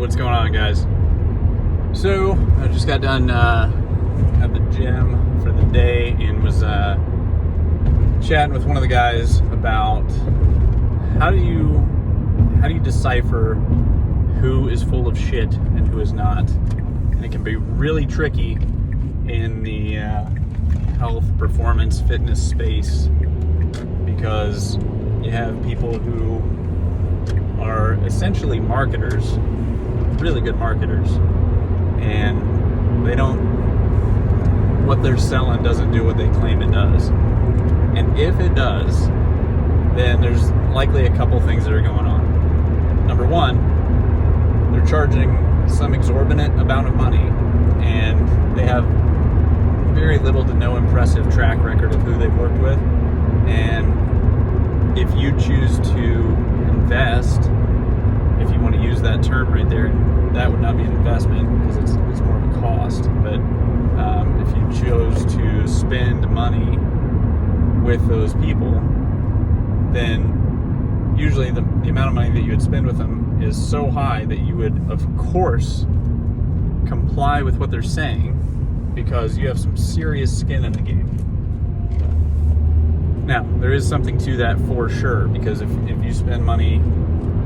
what's going on, guys? So I just got done at the gym for the day and was chatting with one of the guys about how do you decipher who is full of shit and who is not. And it can be really tricky in the health, performance, fitness space, because you have people who are essentially marketers, really good marketers, and what they're selling doesn't do what they claim it does. And if it does, then there's likely a couple things that are going on. Number one, they're charging some exorbitant amount of money, and they have very little to no impressive track record of who they've worked with. And if you choose to invest, if you want to use that term right there, that would not be an investment because it's more of a cost. But if you chose to spend money with those people, then usually the amount of money that you would spend with them is so high that you would, of course, comply with what they're saying because you have some serious skin in the game. Now, there is something to that for sure, because if you spend money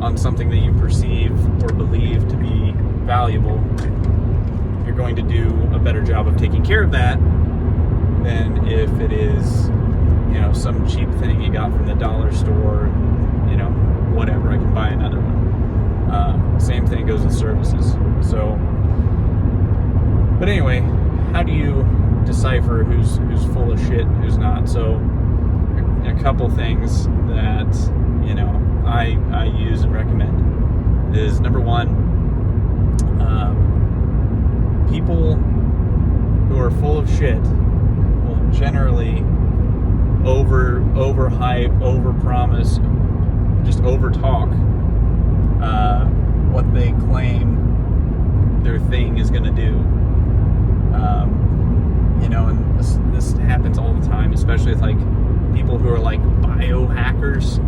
on something that you perceive or believe to be valuable, you're going to do a better job of taking care of that than if it is, some cheap thing you got from the dollar store, whatever, I can buy another one. Same thing goes with services. So, but anyway, how do you decipher who's full of shit and who's not? So, a couple things that I use and recommend is, number one, people who are full of shit will generally overhype, overpromise, just overtalk what they claim their thing is going to do. And this happens all the time, especially with people who are biohackers.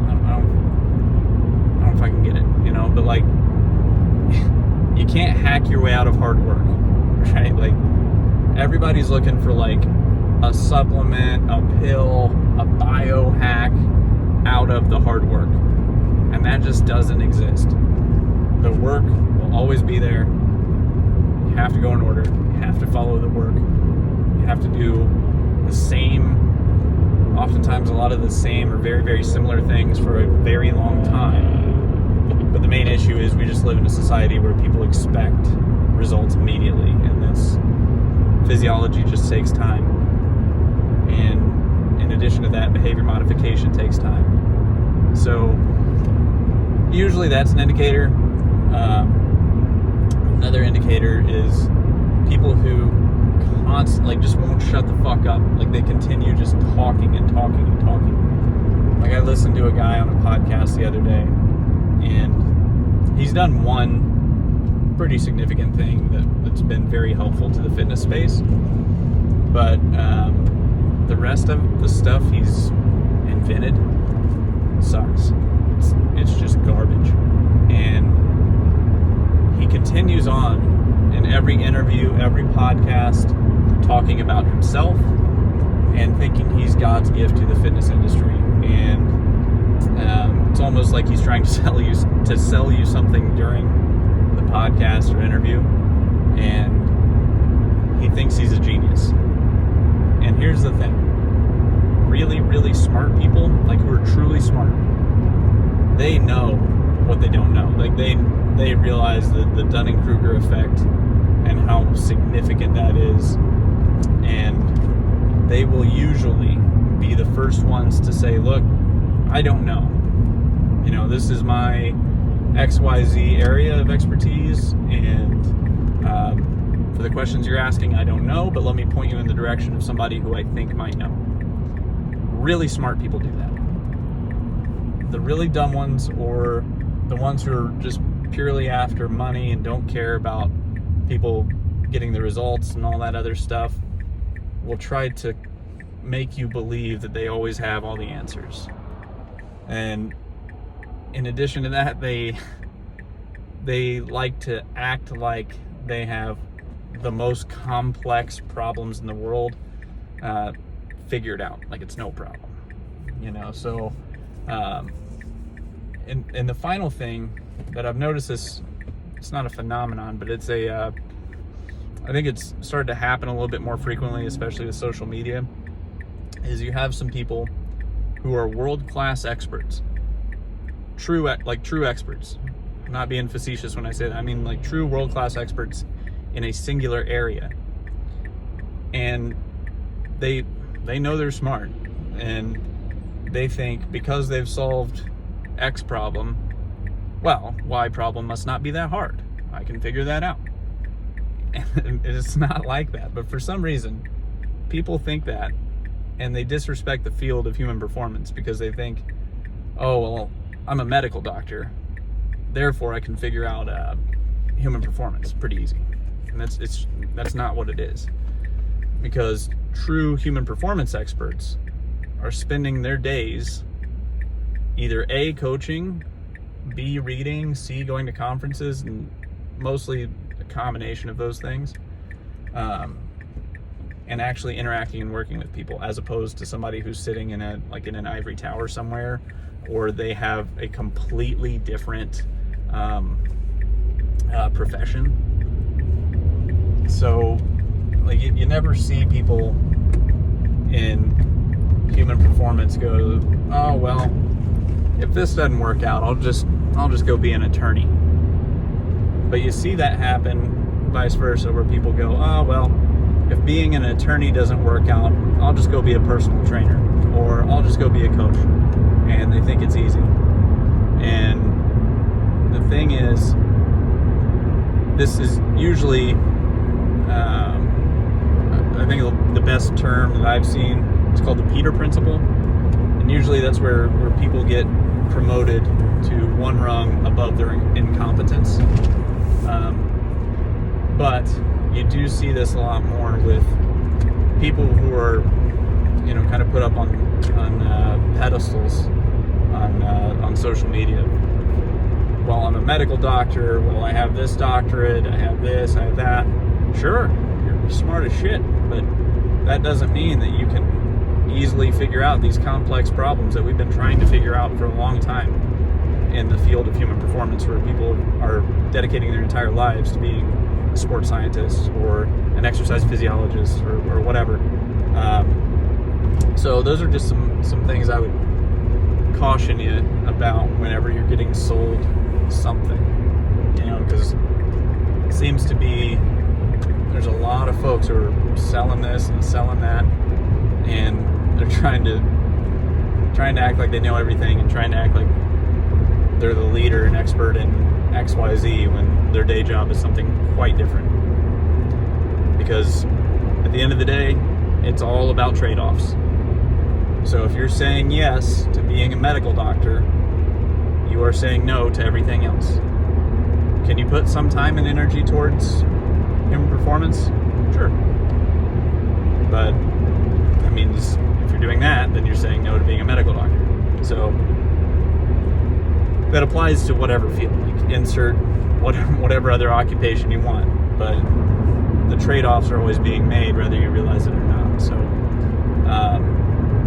I don't know if I can get it, but you can't hack your way out of hard work, right? Everybody's looking for a supplement, a pill, a biohack out of the hard work, and that just doesn't exist. The work will always be there. You have to go in order. You have to follow the work. You have to do the same, oftentimes a lot of the same or very, very similar things for a very long time. But the main issue is we just live in a society where people expect results immediately, and this physiology just takes time. And in addition to that, behavior modification takes time. So usually that's an indicator. Another indicator is people who constantly just won't shut the fuck up. They continue just talking and talking and talking. I listened to a guy on a podcast the other day, and he's done one pretty significant thing that's been very helpful to the fitness space. But the rest of the stuff he's invented sucks. It's just garbage. And he continues on in every interview, every podcast, talking about himself and thinking he's God's gift to the fitness industry. And it's almost like he's trying to sell you something during the podcast or interview, and he thinks he's a genius. And here's the thing: really, really smart people, who are truly smart, they know what they don't know. They realize the Dunning-Kruger effect and how significant that is, and they will usually be the first ones to say, look, I don't know. This is my XYZ area of expertise, and for the questions you're asking, I don't know, but let me point you in the direction of somebody who I think might know. Really smart people do that. The really dumb ones, or the ones who are just purely after money and don't care about people getting the results and all that other stuff, will try to make you believe that they always have all the answers. And in addition to that, they they like to act like they have the most complex problems in the world figured out, like it's no problem, so and the final thing that I've noticed, it's not a phenomenon, but it's I think it's started to happen a little bit more frequently, especially with social media, is you have some people who are world-class experts, true experts. I'm not being facetious when I say that. I mean like true world-class experts in a singular area. And they know they're smart, and they think because they've solved X problem, well, Y problem must not be that hard. I can figure that out. And it's not like that. But for some reason, people think that, and they disrespect the field of human performance because they think, oh, well, I'm a medical doctor, therefore I can figure out human performance pretty easy. And that's not what it is. Because true human performance experts are spending their days either A, coaching, B, reading, C, going to conferences, and mostly a combination of those things, and actually interacting and working with people, as opposed to somebody who's sitting in an ivory tower somewhere, or they have a completely different profession. So like you never see people in human performance go, oh well, if this doesn't work out, I'll just go be an attorney. But you see that happen vice versa, where people go, oh well, if being an attorney doesn't work out, I'll just go be a personal trainer, or I'll just go be a coach. And they think it's easy. And the thing is, this is usually I think the best term that I've seen is called the Peter Principle. And usually that's where people get promoted to one rung above their incompetence. But you do see this a lot more with people who are, kind of put up on pedestals on social media. Well, I'm a medical doctor. Well, I have this doctorate. I have this. I have that. Sure, you're smart as shit, but that doesn't mean that you can easily figure out these complex problems that we've been trying to figure out for a long time in the field of human performance, where people are dedicating their entire lives to being a sports scientist or an exercise physiologist or whatever. So those are just some things I would caution you about whenever you're getting sold something, because it seems to be there's a lot of folks who are selling this and selling that, and they're trying to act like they know everything and trying to act like they're the leader and expert in XYZ when their day job is something quite different. Because at the end of the day, it's all about trade-offs. So if you're saying yes to being a medical doctor, you are saying no to everything else. Can you put some time and energy towards human performance? Sure. But that means if you're doing that, then you're saying no to being a medical doctor. So that applies to whatever field, like insert whatever other occupation you want. But the trade-offs are always being made, whether you realize it or not. So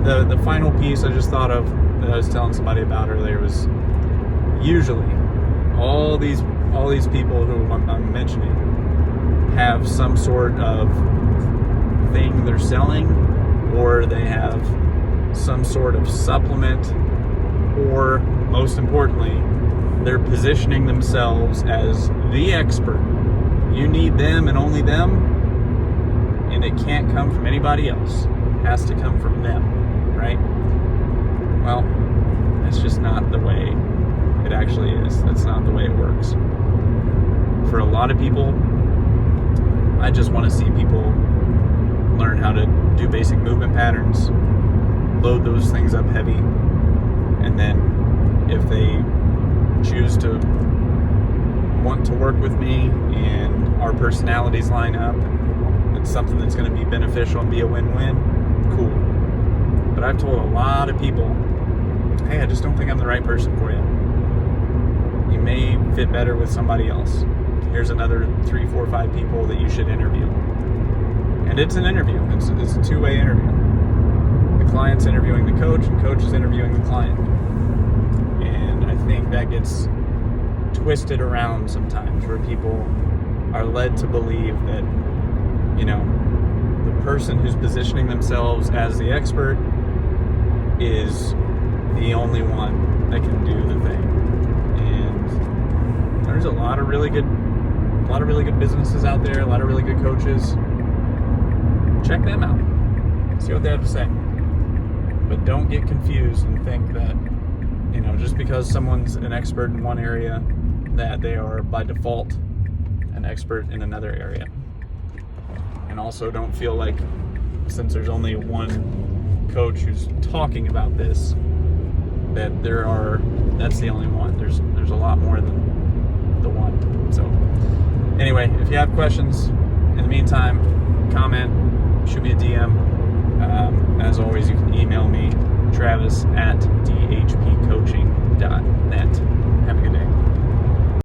the final piece I just thought of that I was telling somebody about earlier was usually all these people who I'm mentioning have some sort of thing they're selling, or they have some sort of supplement, or most importantly, they're positioning themselves as the expert. You need them and only them, and it can't come from anybody else. It has to come from them, right? Well, that's just not the way it actually is. That's not the way it works. For a lot of people, I just want to see people learn how to do basic movement patterns, load those things up heavy, and then if they choose to want to work with me and our personalities line up and it's something that's going to be beneficial and be a win-win, cool. But I've told a lot of people, hey, I just don't think I'm the right person for you. You may fit better with somebody else. Here's another 3, 4, 5 people that you should interview. And it's an interview. It's a two-way interview. The client's interviewing the coach, and coach is interviewing the client. And I think that gets twisted around sometimes, where people are led to believe that, you know, the person who's positioning themselves as the expert is the only one that can do the thing. And there's a lot of really good businesses out there, a lot of really good coaches. Check them out. See what they have to say. But don't get confused and think that, you know, just because someone's an expert in one area, that they are by default an expert in another area. And also don't feel like, since there's only one coach who's talking about this, that that's the only one. There's a lot more than the one. So anyway, if you have questions, in the meantime, comment, shoot me a DM. As always, you can email me, Travis at